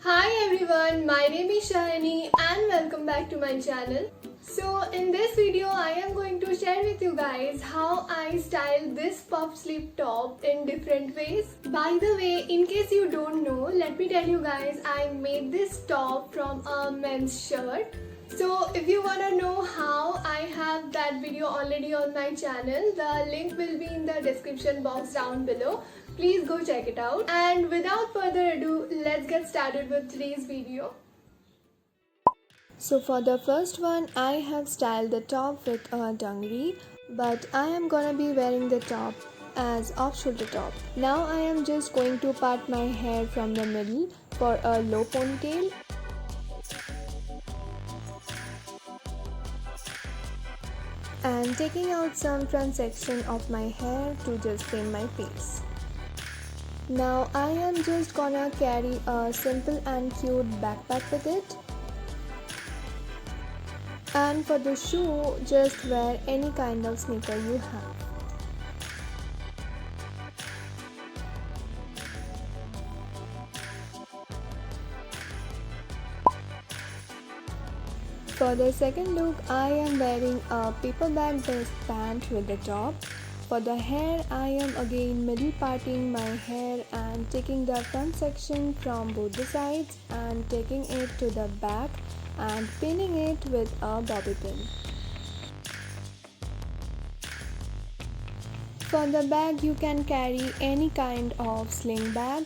Hi everyone, my name is Sayani and welcome back to my channel. So in this video I am going to share with you guys how I style this puff sleeve top in different ways. By the way, in case you don't know, let me tell you guys I made this top from a men's shirt. So if you wanna know how, I have that video already on my channel. The link will be in the description box down below. Please go check it out. And without further ado, let's get started with today's video. So for the first one, I have styled the top with a dungaree, but I am gonna be wearing the top as off-shoulder top. Now I am just going to part my hair from the middle for a low ponytail. And taking out some front section of my hair to just frame my face. Now I am just gonna carry a simple and cute backpack with it. And for the shoe, just wear any kind of sneaker you have. For the second look, I am wearing a paper bag based pant with the top. For the hair, I am again middle parting my hair and taking the front section from both the sides and taking it to the back and pinning it with a bobby pin. For the bag, you can carry any kind of sling bag.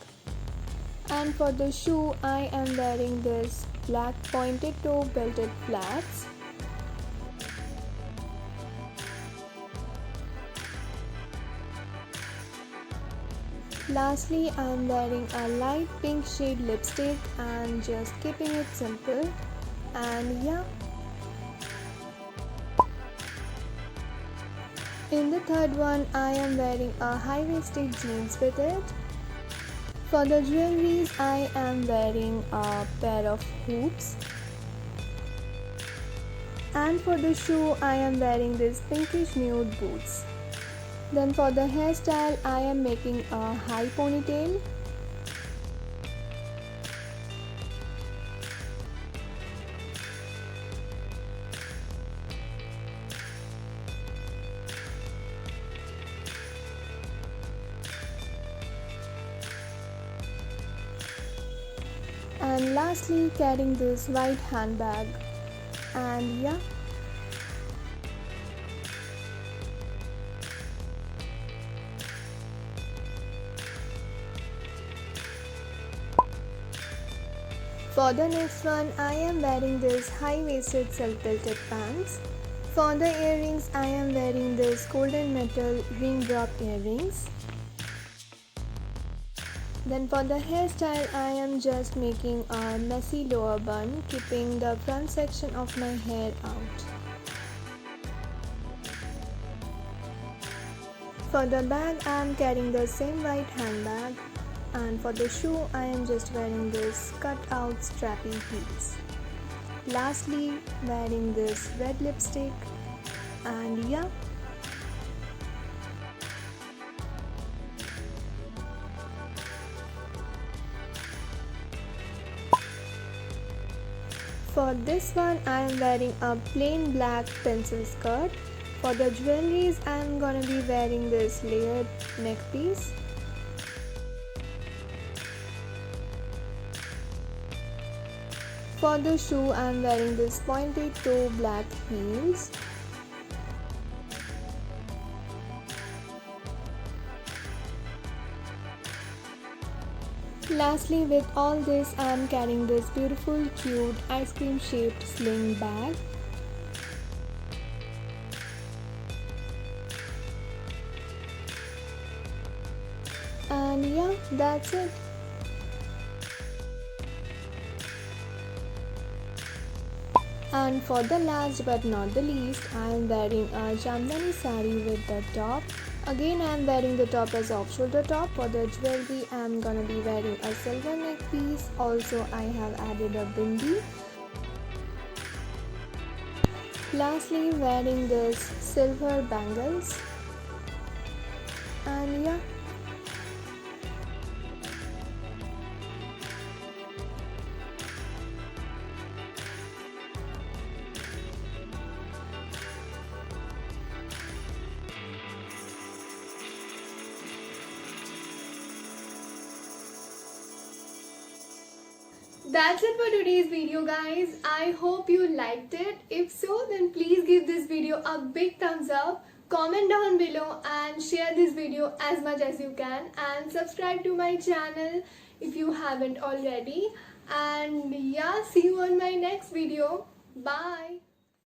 And for the shoe, I am wearing this black pointed toe belted flats. Lastly, I am wearing a light pink shade lipstick and just keeping it simple. And yeah. In the third one, I am wearing a high-waisted jeans with it. For the jewelries, I am wearing a pair of hoops. And for the shoe, I am wearing these pinkish nude boots. Then for the hairstyle, I am making a high ponytail. And lastly, carrying this white handbag. And yeah. For the next one, I am wearing this high-waisted self-belted pants. For the earrings, I am wearing this golden metal ring drop earrings. Then for the hairstyle, I am just making a messy lower bun, keeping the front section of my hair out. For the bag, I am carrying the same white handbag. And for the shoe, I am just wearing this cut out strappy heels. Lastly, wearing this red lipstick. And yeah. For this one, I am wearing a plain black pencil skirt. For the jewelries, I am gonna be wearing this layered neck piece. For the shoe, I am wearing this pointed toe black heels. Lastly, with all this, I am carrying this beautiful, cute, ice cream shaped sling bag. And yeah, that's it. And for the last but not the least, I am wearing a jamdani sari with the top. Again, I am wearing the top as off-shoulder top. For the jewelry, I am gonna be wearing a silver neck piece. Also, I have added a bindi. Lastly, wearing this silver bangles. And yeah. That's it for today's video, guys. I hope you liked it. If so, then please give this video a big thumbs up, comment down below and share this video as much as you can, and subscribe to my channel if you haven't already. And yeah, see you on my next video. Bye.